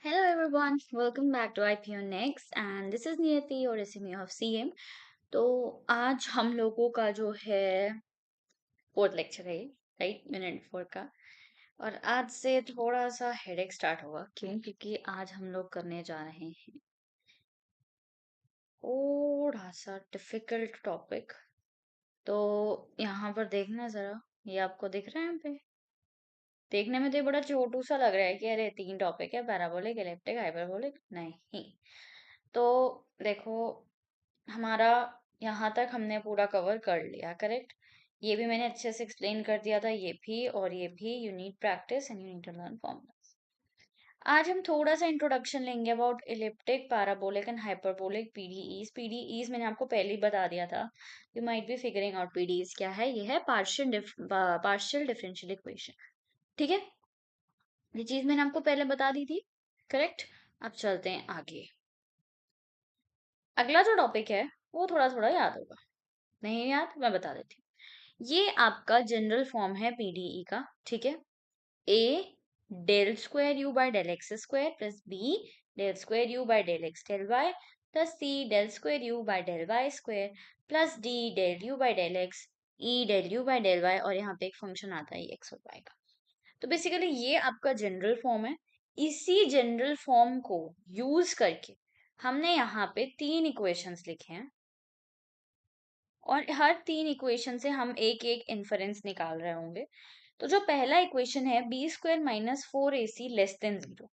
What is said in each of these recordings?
Hello everyone, welcome back to IPO Next and this is Niyati और SME of CM। तो आज हम लोगों का जो है फोर्थ लेक्चर है, राइट, यूनिट 4 का। और आज से थोड़ा सा हेडेक स्टार्ट होगा। क्यों? क्योंकि आज हम लोग करने जा रहे हैं थोड़ा सा डिफिकल्ट टॉपिक। तो यहाँ पर देखना जरा, ये आपको दिख रहा है यहाँ पे? देखने में तो ये बड़ा छोटू सा लग रहा है कि अरे 3 टॉपिक है, पैराबोलिक, इलिप्टिक, हाइपरबोलिक। नहीं, तो देखो, हमारा यहाँ तक हमने पूरा कवर कर लिया, करेक्ट। ये भी मैंने अच्छे से एक्सप्लेन कर दिया था, ये भी और ये भी। You need practice and you need to learn formulas. आज हम थोड़ा सा इंट्रोडक्शन लेंगे about elliptic, parabolic and hyperbolic PDEs. PDEs मैंने आपको पहले ही बता दिया था। You might be figuring out PDEs क्या है। ये है पार्शियल डिफरेंशियल इक्वेशन। ठीक है, ये चीज मैंने आपको पहले बता दी थी, करेक्ट। अब चलते हैं आगे। अगला जो टॉपिक है वो थोड़ा थोड़ा याद होगा, नहीं याद मैं बता देती हूँ। ये आपका जनरल फॉर्म है पीडीई का, ठीक है। A del square u by del x square plus b del square u by del x del y plus c del square u by del y square plus d del u by del x e del u by del y. और यहाँ पे एक function आता है x और Y का। तो basically ये आपका जनरल फॉर्म है। इसी जनरल फॉर्म को यूज करके हमने यहाँ पे 3 इक्वेशंस लिखे हैं और हर 3 इक्वेशन से हम एक एक इन्फरेंस निकाल रहे होंगे। तो जो पहला इक्वेशन है B square minus 4ac less than 0।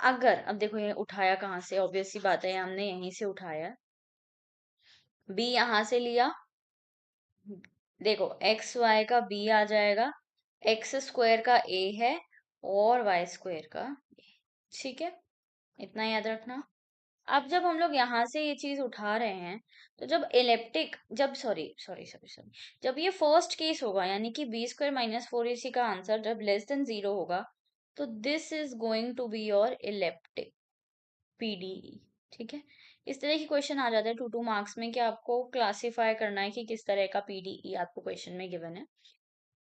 अगर, अब देखो ये उठाया कहाँ से, ऑब्वियस सी बात है हमने यहीं से उठाया। बी यहाँ से लिया, देखो एक्स वाई का बी आ जाएगा, एक्स स्क्वायर का ए है और वाई स्क्वायर का ए। ठीक है, इतना याद रखना। अब जब हम लोग यहाँ से ये चीज उठा रहे हैं, तो जब इलेप्टिक, जब सॉरी सॉरी सॉरी सॉरी जब ये फर्स्ट केस होगा, यानी कि बी स्क्वायर माइनस 4ac का आंसर जब लेस देन 0 होगा, तो this is going to be your elliptic PDE. ठीक है, इस तरह की क्वेश्चन आ जाता है 2 मार्क्स में कि आपको क्लासिफाई करना है कि किस तरह का पीडीई आपको क्वेश्चन में गिवन है।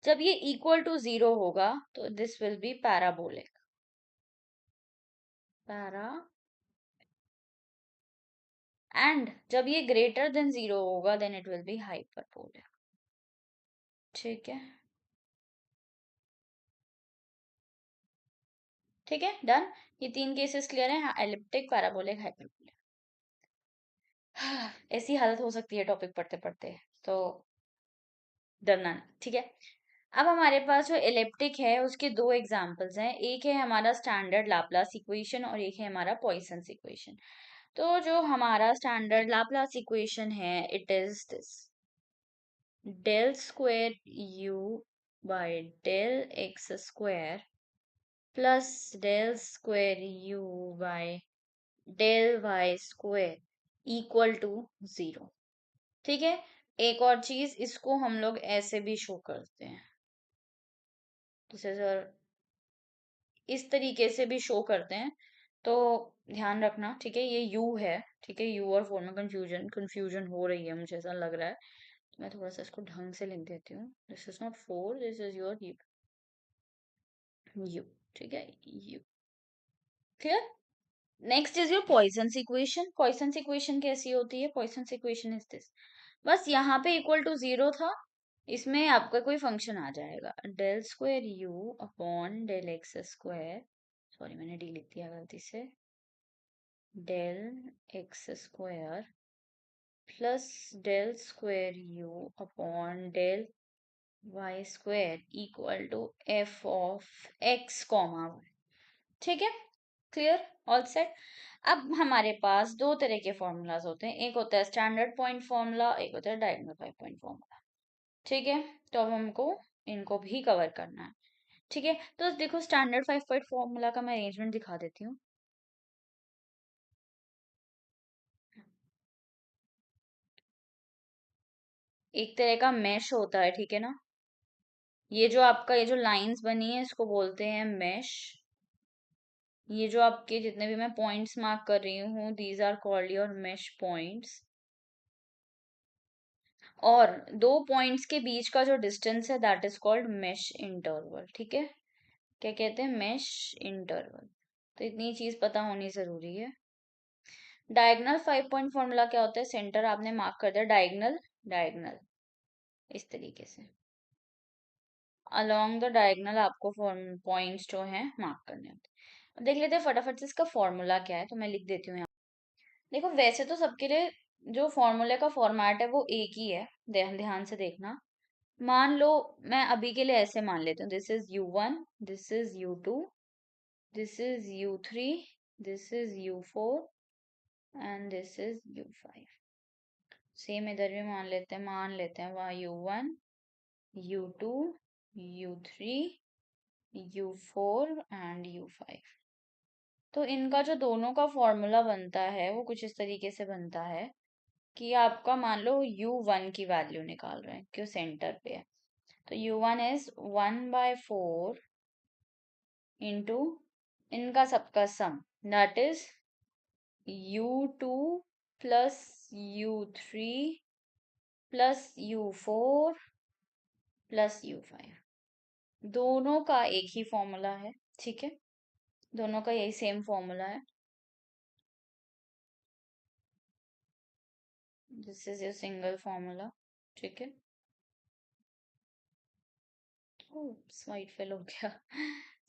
जब ये इक्वल टू 0 होगा तो this will be parabolic, para. And जब ये ग्रेटर देन 0 होगा then it will be hyperbolic. ठीक है, ठीक है, डन। ये 3 केसेस क्लियर है, एलिप्टिक, पैराबोलिक, हाइपरबोलिक। ऐसी हालत हो सकती है टॉपिक पढ़ते पढ़ते, तो डरना नहीं, ठीक है। अब हमारे पास जो एलिप्टिक है उसके 2 एग्जांपल्स हैं। एक है हमारा स्टैंडर्ड लाप्लास इक्वेशन और एक है हमारा पॉइसन्स इक्वेशन। तो जो हमारा स्टैंडर्ड लाप्लास इक्वेशन है, it is this: del square u by del x square plus del square u by del y square equal to 0। ठीक है, एक और चीज, इसको हम लोग ऐसे भी शो करते हैं, जैसे सर इस तरीके से भी शो करते हैं। तो ध्यान रखना, ठीक है, ये यू है, ठीक है। यू और फोर में कंफ्यूजन कंफ्यूजन हो रही है, मुझे ऐसा लग रहा है। तो मैं थोड़ा सा इसको ढंग से लिख देती हूँ। This is not four, this is your u, ठीक है, u. Clear? Next is your Poisson's equation. Poisson's equation कैसी होती है? पॉइसन्स इक्वेशन इज दिस: बस यहाँ पे इक्वल टू 0 था, इसमें आपका कोई फंक्शन आ जाएगा, del square u upon del x square, sorry मैंने डी लिख दिया गलती से, del x square plus del square u upon del y square equal to f of x comma y. ठीक है, क्लियर, ऑल सेट। अब हमारे पास 2 तरह के फॉर्मूलाज होते हैं, एक होता है स्टैंडर्ड पॉइंट फॉर्मूला, एक होता है डायगोनल 5 पॉइंट फॉर्मूला। ठीक है, तो अब हमको इनको भी कवर करना है। ठीक है, तो देखो स्टैंडर्ड 5 पॉइंट फॉर्मूला का मैं अरेंजमेंट दिखा देती हूँ। एक तरह का मैश होता है, ठीक है ना। ये जो आपका ये जो लाइंस बनी है इसको बोलते हैं मैश। ये जो आपके जितने भी मैं पॉइंट्स मार्क कर रही हूँ, these are called your mesh points. और 2 पॉइंट्स के बीच का जो डिस्टेंस है that is called mesh interval. ठीक है, क्या कहते हैं? Mesh interval. तो इतनी चीज पता होनी जरूरी है। डायगोनल 5 पॉइंट फॉर्मूला क्या होता है? सेंटर आपने मार्क कर दिया, डायगोनल डायगोनल इस तरीके से अलोंग द डायगोनल आपको पॉइंट्स जो हैं मार्क करने होते हैं। अब देख लेते हैं फटाफट से इसका फॉर्मूला क्या है, तो मैं लिख देती हूँ यहाँ। देखो वैसे तो सबके लिए जो फॉर्मूले का फॉर्मेट है वो एक ही है, ध्यान ध्यान से देखना। मान लो मैं अभी के लिए ऐसे मान लेती हूँ, this is U1, this is U2, this is U3, this is U4 and this is U5। Same इधर भी मान लेते हैं वहाँ U1, U2, U3, U4 and U5। तो इनका जो दोनों का फॉर्मूला बनता है वो कुछ इस तरीके से बनता है कि आपका मान लो U1 की वैल्यू निकाल रहे हैं, क्यों सेंटर पे है, तो U1 इज 1/4 इंटू इनका सबका sum, that is U2 plus U3 plus U4 plus U5। दोनों का एक ही फॉर्मूला है, ठीक है, दोनों का यही सेम फॉर्मूला है। This is your single formula, ठीक है। वाइट फिल हो गया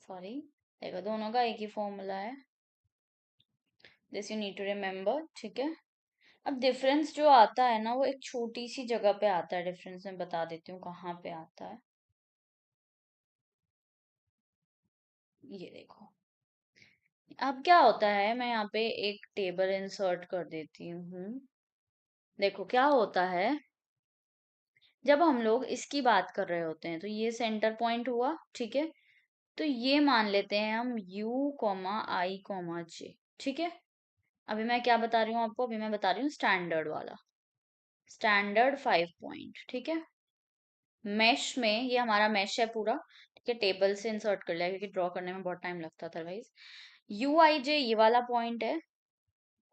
सॉरी। देखो दोनों का एक ही फॉर्मूला है, this you need to remember, ठीक है। अब डिफरेंस जो आता है ना वो एक छोटी सी जगह पे आता है, डिफरेंस मैं बता देती हूँ कहाँ पे आता है। ये देखो, अब क्या होता है, मैं यहाँ पे एक टेबल इंसर्ट कर देती हूँ। देखो क्या होता है, जब हम लोग इसकी बात कर रहे होते हैं तो ये सेंटर पॉइंट हुआ, ठीक है। तो ये मान लेते हैं हम U, I, J, ठीक है। अभी मैं क्या बता रही हूँ आपको, अभी मैं बता रही हूँ स्टैंडर्ड वाला, स्टैंडर्ड 5 पॉइंट, ठीक है। मैश में ये हमारा मैश है पूरा, ठीक है, टेबल से इंसर्ट कर लिया क्योंकि ड्रॉ करने में बहुत टाइम लगता था गाइस। U, I, J ये वाला पॉइंट है।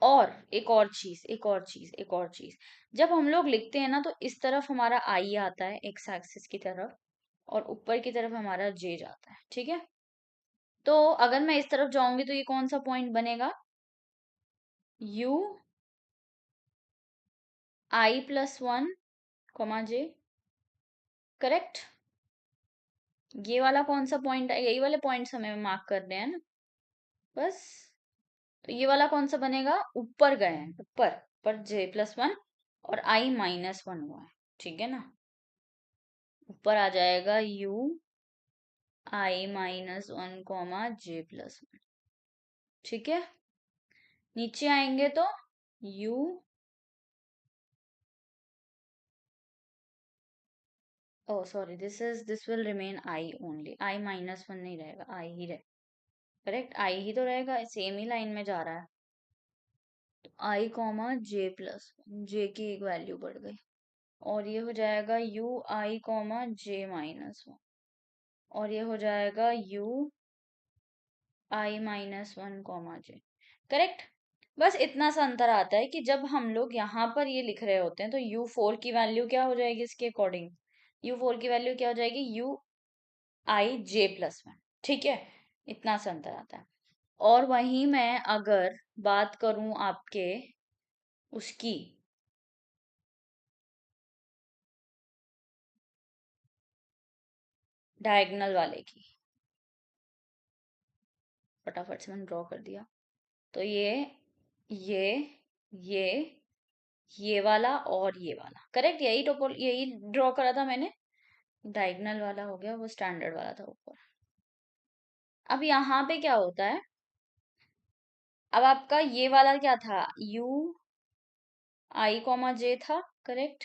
और एक और चीज, जब हम लोग लिखते हैं ना तो इस तरफ हमारा आई आता है एक्स एक्सिस की तरफ, और ऊपर की तरफ हमारा जे जाता है, ठीक है। तो अगर मैं इस तरफ जाऊंगी तो ये कौन सा पॉइंट बनेगा, U, I+1, J, करेक्ट। ये वाला कौन सा पॉइंट है, यही वाले पॉइंट्स हमें मार्क करने हैं ना, बस। तो ये वाला कौन सा बनेगा, ऊपर गए हैं, ऊपर पर J+1 और I-1 हुआ है, ठीक है ना। ऊपर आ जाएगा U, I-1, ठीक है। नीचे आएंगे तो U, oh sorry, this will remain I only, I-1 नहीं रहेगा, I ही रहे, करेक्ट, I ही तो रहेगा, सेम ही लाइन में जा रहा है। तो I, J+1, J की एक वैल्यू बढ़ गई, और ये हो जाएगा U, I, J-1, और ये हो जाएगा U, I-1, करेक्ट। बस इतना सा अंतर आता है कि जब हम लोग यहाँ पर ये लिख रहे होते हैं तो U4 की वैल्यू क्या हो जाएगी, इसके अकॉर्डिंग U4 की वैल्यू क्या हो जाएगी, U, I, J+1, ठीक है। इतना सा अंतर आता है। और वहीं मैं अगर बात करूं आपके उसकी, डायगोनल वाले की, फटाफट से मैंने ड्रॉ कर दिया, तो ये ये ये वाला और ये वाला, करेक्ट, यही ड्रॉ करा था मैंने। डायगोनल वाला हो गया, वो स्टैंडर्ड वाला था ऊपर। अब यहाँ पे क्या होता है, अब आपका ये वाला क्या था, U, I, J था, करेक्ट।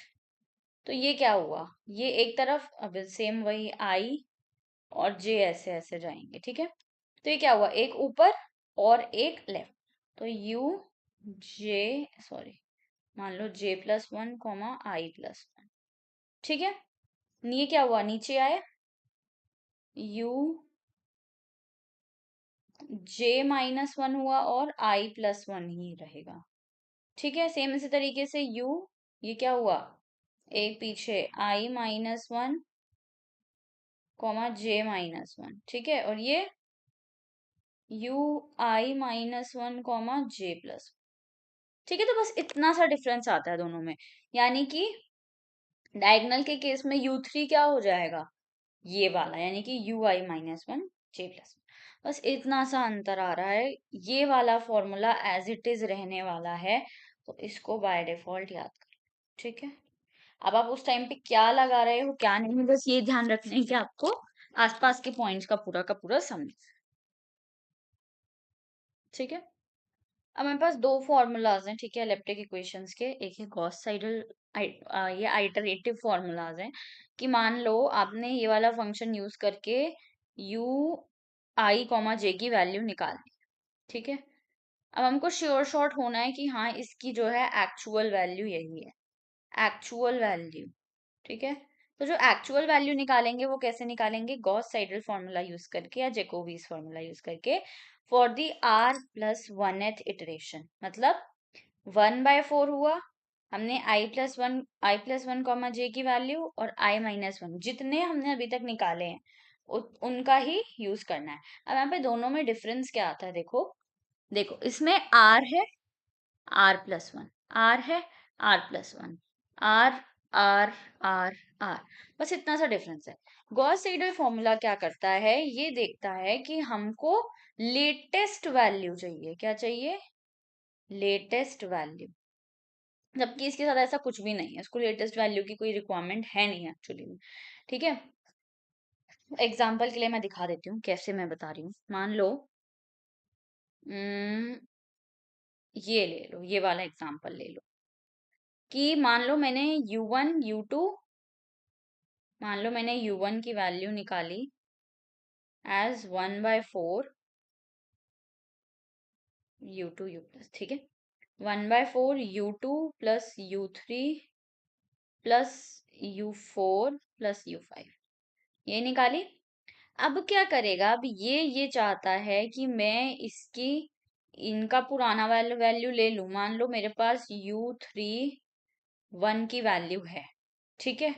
तो ये क्या हुआ, ये एक तरफ, अब सेम वही I और J ऐसे ऐसे जाएंगे, ठीक है। तो ये क्या हुआ, एक ऊपर और एक लेफ्ट, तो सॉरी, मान लो J+1, I+1, ठीक है। ये क्या हुआ, नीचे आए, U, J-1 हुआ और I+1 ही रहेगा, ठीक है। सेम इसी तरीके से ये क्या हुआ, एक पीछे I-1, J-1, ठीक है। और ये यू आई -1, J+। ठीक है, तो बस इतना सा डिफरेंस आता है दोनों में, यानी कि डायगोनल के केस में U3 क्या हो जाएगा, ये वाला, यानी कि UI-1, J+। बस इतना सा अंतर आ रहा है, ये वाला फॉर्मूला एज इट इज रहने वाला है, तो इसको बाय डिफॉल्ट याद कर। ठीक है, अब आप उस टाइम पे क्या लगा रहे हो क्या नहीं, बस ये ध्यान रखना है कि आपको आसपास के पॉइंट्स का पूरा समझ। ठीक है, अब मेरे पास दो फॉर्मूलाज हैं, ठीक है, एलिप्टिक इक्वेशंस के। एक है गॉस साइडल, ये आइटरेटिव फॉर्मूलाज हैं, कि मान लो आपने ये वाला फंक्शन यूज करके यू आई कॉमा जे की वैल्यू निकाल ली। ठीक है, अब हमको श्योर शॉट होना है कि हाँ इसकी जो है एक्चुअल वैल्यू यही है, एक्चुअल वैल्यू। ठीक है, तो जो एक्चुअल वैल्यू निकालेंगे वो कैसे निकालेंगे, गॉस साइडल फॉर्मूला यूज करके या जैकोबीज फॉर्मूला यूज करके, फॉर द r+1th इटरेशन। मतलब 1/4 हुआ, हमने i+1 कॉमा j की वैल्यू और i-1 जितने हमने अभी तक निकाले हैं उनका ही यूज करना है। अब यहाँ पे दोनों में डिफरेंस क्या आता है, देखो देखो, इसमें r है, r+1, r है, r+1, r r r r, बस इतना सा डिफरेंस है। गॉस सीडल फॉर्मूला क्या करता है, ये देखता है कि हमको लेटेस्ट वैल्यू चाहिए, क्या चाहिए, लेटेस्ट वैल्यू। जबकि इसके साथ ऐसा कुछ भी नहीं है, इसको लेटेस्ट वैल्यू की कोई रिक्वायरमेंट है नहीं एक्चुअली में। ठीक है, एग्जाम्पल के लिए मैं दिखा देती हूँ कैसे मैं बता रही हूँ। मान लो उम्म, ये ले लो, ये वाला एग्जाम्पल ले लो, कि मान लो मैंने U1 की वैल्यू निकाली एज 1/4 U2 U+। ठीक है, 1/4 U2 + U3 + U4 + U5, ये निकाली। अब क्या करेगा, अब ये चाहता है कि मैं इसकी इनका पुराना वैल्यू ले लूं। मान लो मेरे पास U3 1 की वैल्यू है, ठीक है,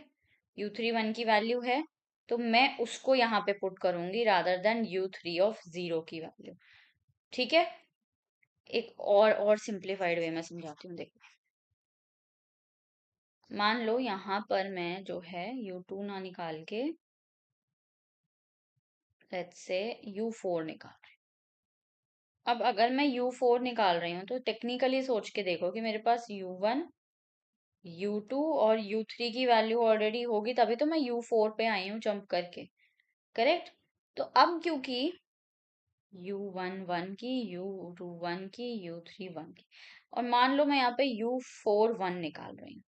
U3 1 की वैल्यू है, तो मैं उसको यहाँ पे पुट करूंगी रादर देन U3 की वैल्यू। ठीक है, एक और सिंप्लीफाइड वे में समझाती हूँ, देखो। मान लो यहाँ पर मैं जो है U2 ना निकाल के लेट्स से U4 निकाल, अब अगर मैं U4 निकाल रही हूँ तो टेक्निकली सोच के देखो कि मेरे पास U1 U2 और U3 की वैल्यू ऑलरेडी होगी, तभी तो मैं U4 पे आई हूँ जंप करके, करेक्ट। तो अब क्योंकि U1 1 की, U2 1 की, U3 1 की, और मान लो मैं यहाँ पे U4 1 निकाल रही हूँ,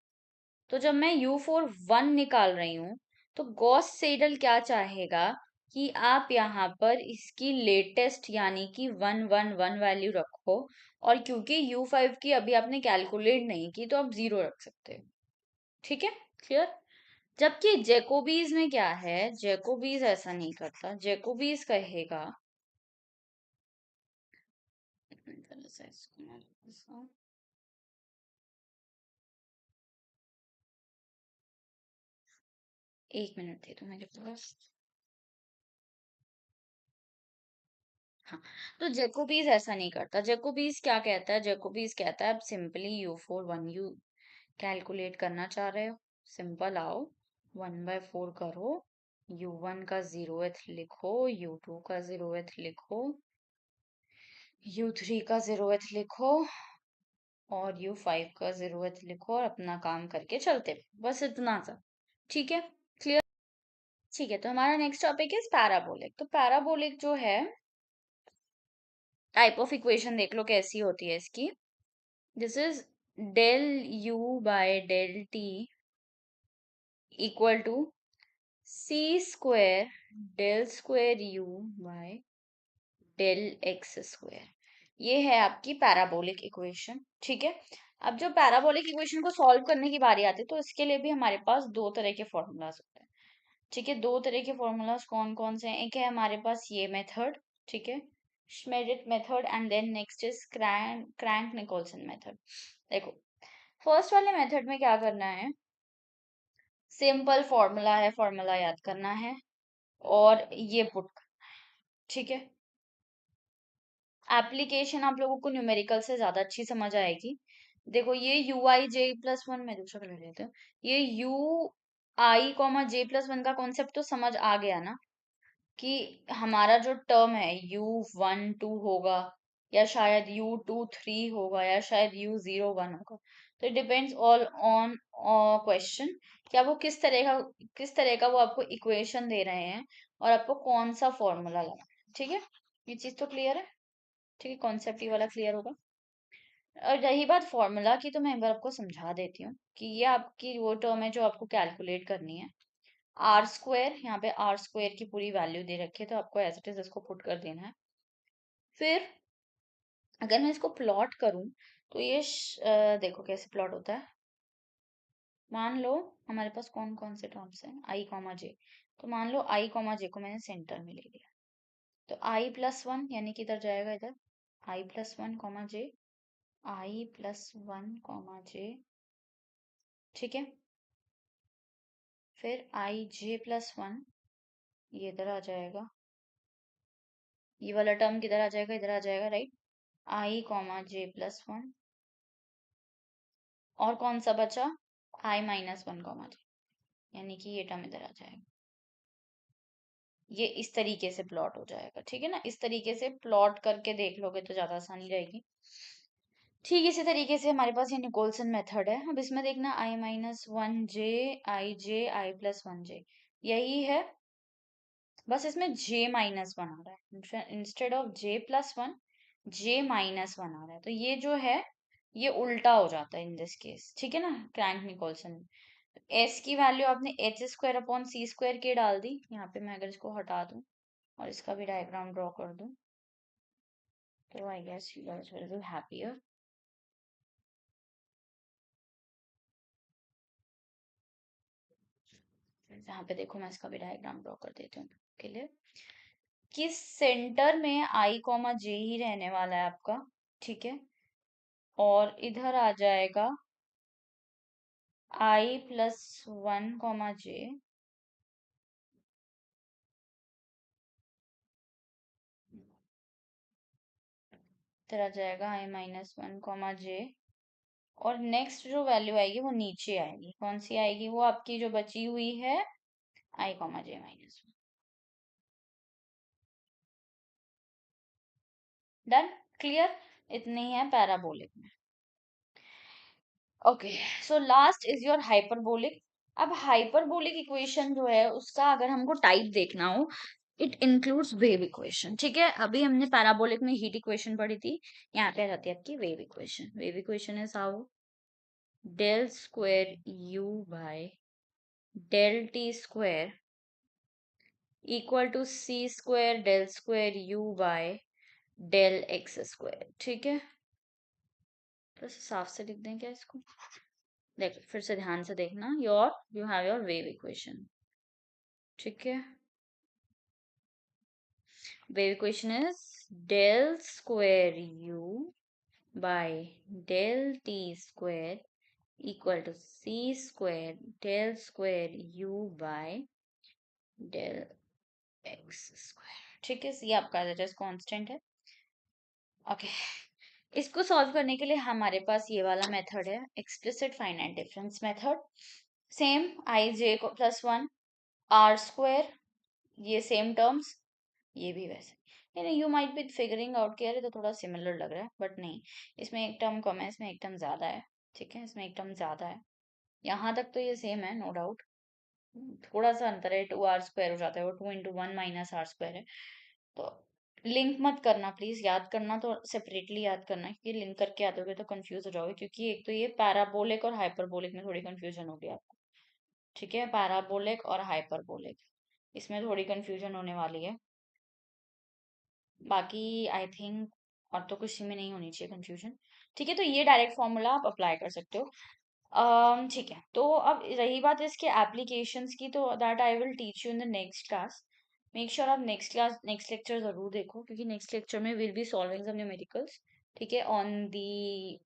तो जब मैं U4 1 निकाल रही हूँ तो गॉस सेडल क्या चाहेगा कि आप यहाँ पर इसकी लेटेस्ट यानी कि 1 1 1 वैल्यू रखो, और क्योंकि U5 की अभी आपने कैलकुलेट नहीं की तो आप 0 रख सकते हो। ठीक है, क्लियर। जबकि जैकोबीज में क्या है, जैकोबीज ऐसा नहीं करता, जैकोबीज कहेगा, एक मिनट दे दो मेरे पास। हाँ, तो जैकोबीज ऐसा नहीं करता, जैकोबीज क्या कहता है, जैकोबीज कहता है अब सिंपली U4 1 यू कैलकुलेट करना चाह रहे हो, सिंपल आओ 1/4 करो, U1 का 0th लिखो, U2 का 0th लिखो, U3 का 0th लिखो, और U5 का 0th लिखो, और अपना काम करके चलते रहो। बस इतना सा। ठीक है, क्लियर। ठीक है, तो हमारा नेक्स्ट टॉपिक इज पैराबोलिक। तो पैराबोलिक जो है टाइप ऑफ इक्वेशन देख लो कैसी होती है इसकी। This is del U by del T equal to C² del square U by del x²। ये है आपकी पैराबोलिक इक्वेशन। ठीक है, अब जो पैराबोलिक इक्वेशन को सॉल्व करने की बारी आती है तो इसके लिए भी हमारे पास दो तरह के फॉर्मूलाज होते हैं। ठीक है, दो तरह के फॉर्मूलाज कौन कौन से हैं, एक है हमारे पास ये मेथड, ठीक है, Schmidt method, and then next is Crank Nicolson method. देखो, फर्स्ट वाले मेथड में क्या करना है, सिंपल फॉर्मूला है, फॉर्मूला याद करना है और ये पुट, ठीक है, एप्लीकेशन आप लोगों को न्यूमेरिकल से ज्यादा अच्छी समझ आएगी। देखो ये you I J plus one, में दूसरा कलर लेते हैं, ये you I comma J plus one का कॉन्सेप्ट तो समझ आ गया ना, कि हमारा जो टर्म है यू वन टू होगा, या शायद यू टू थ्री होगा, या शायद यू जीरो वन होगा। तो it depends all on question, क्या वो किस तरह का वो आपको इक्वेशन दे रहे हैं, और आपको कौन सा फॉर्मूला लगाना है। ठीक है, ये चीज तो क्लियर है। ठीक है, कॉन्सेप्ट ये वाला क्लियर होगा। और रही बात फॉर्मूला की, तो मैं एक बार आपको समझा देती हूँ कि ये आपकी वो टर्म है जो आपको कैलकुलेट करनी है। आर स्क्वायर, यहाँ पे आर स्क्वायर की पूरी वैल्यू दे रखी है, तो आपको एज इट इज इसको पुट कर देना है। फिर अगर मैं इसको प्लॉट करूं, तो ये देखो कैसे प्लॉट होता है। मान लो हमारे पास कौन कौन से टर्म्स हैं, आई कॉमा जे। तो मान लो आई कॉमा जे को मैंने सेंटर में ले लिया, तो आई प्लस वन यानी कि इधर जाएगा, इधर आई प्लस वन कॉमा जे, आई प्लस वन कॉमा जे। ठीक है, फिर आई जे प्लस वन, ये इधर आ जाएगा, ये वाला टर्म किधर आ जाएगा, इधर आ जाएगा, राइट। आई कॉमा जे प्लस वन, और कौन सा बचा, आई माइनस वन कॉमा जे, यानी कि ये टर्म इधर आ जाएगा। ये इस तरीके से प्लॉट हो जाएगा, ठीक है ना। इस तरीके से प्लॉट करके देख लोगे तो ज्यादा आसानी रहेगी। ठीक इसी तरीके से हमारे पास ये निकोलसन मेथड है। अब इसमें देखना आई माइनस वन जे आई प्लस वन जे, यही है, बस इसमें j माइनस वन आ रहा है instead of j plus one, j minus one आ रहा है। तो ये जो है ये उल्टा हो जाता है इन दिस केस, ठीक है ना, क्रैंक निकोलसन। s की वैल्यू आपने एच स्क्वायर अपॉन सी स्क्वायर के डाल दी। यहाँ पे मैं अगर इसको हटा दूं और इसका भी डायग्राम ड्रॉ कर दूं, तो I guess you guys will be happier. यहाँ पे देखो मैं इसका भी डायग्राम ड्रॉ कर देती हूँ के लिए, कि सेंटर में आई कॉमा जे ही रहने वाला है आपका, ठीक है, और इधर आ जाएगा आई प्लस वन कॉमा जे, इधर आ जाएगा आई माइनस वन कॉमा जे, और नेक्स्ट जो वैल्यू आएगी वो नीचे आएगी। कौन सी आएगी, वो आपकी जो बची हुई है आई कॉमा जे माइनस वन। डन, क्लियर, इतनी है पैराबोलिक में। Okay, so last is your hyperbolic. अब हाइपरबोलिक इक्वेशन जो है उसका अगर हमको टाइप देखना हो, इट इंक्लूड्स वेव इक्वेशन। ठीक है, अभी हमने पैराबोलिक में हीट इक्वेशन पढ़ी थी, यहाँ पे आ जाती है आपकी wave equation. Wave equation is how del square u by del t square equal to c square del square u by del x square. ठीक है, तो साफ से लिख दें क्या इसको, देखो फिर से ध्यान से देखना, you have your wave equation. ठीक है, wave equation is del square u by del t square equal to c square del square u by del x square. ठीक है, ये आपका जस्ट कांस्टेंट है। ओके, इसको सॉल्व करने के लिए हमारे पास ये वाला मेथड है, explicit finite difference method. Same i j को प्लस वन, आर स्क्वायर, ये सेम टर्म्स, ये भी वैसे। यानी you might be figuring out कि अरे तो थोड़ा सिमिलर लग रहा है, बट नहीं, इसमें एक टर्म कम है, इसमें एक टर्म ज्यादा है। ठीक है, इसमें एक टर्म ज्यादा है, यहाँ तक तो ये सेम है, नो डाउट। थोड़ा सा अंतर है, टू आर स्क्वायर हो जाता है, वो two into one minus r square है। तो लिंक मत करना प्लीज, याद करना तो सेपरेटली याद करना, क्योंकि लिंक करके याद होगे तो कंफ्यूज हो जाओगे, क्योंकि एक तो ये पैराबोलिक और हाइपरबोलिक में थोड़ी कंफ्यूजन होगी आपको। ठीक है, पैराबोलिक और हाइपरबोलिक, इसमें थोड़ी कंफ्यूजन होने वाली है। बाकी आई थिंक और तो कुछ में नहीं होनी चाहिए कंफ्यूजन। ठीक है, तो ये डायरेक्ट फॉर्मूला आप अप्लाई कर सकते हो। ठीक है, तो अब रही बात इसके एप्लीकेशंस की, तो that I will teach you in the next class. Make sure आप नेक्स्ट क्लास नेक्स्ट लेक्चर जरूर देखो, क्योंकि नेक्स्ट लेक्चर में will be solving some numericals. ठीक है, on the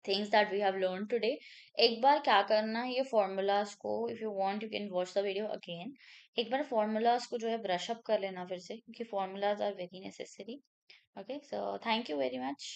things that we have learn today. एक बार क्या करना है, ये फॉर्मूलाज को, if you want you can watch the video again. एक बार फॉर्मूलाज को जो है ब्रश अप कर लेना फिर से, क्योंकि formulas are very necessary. Okay, so thank you very much.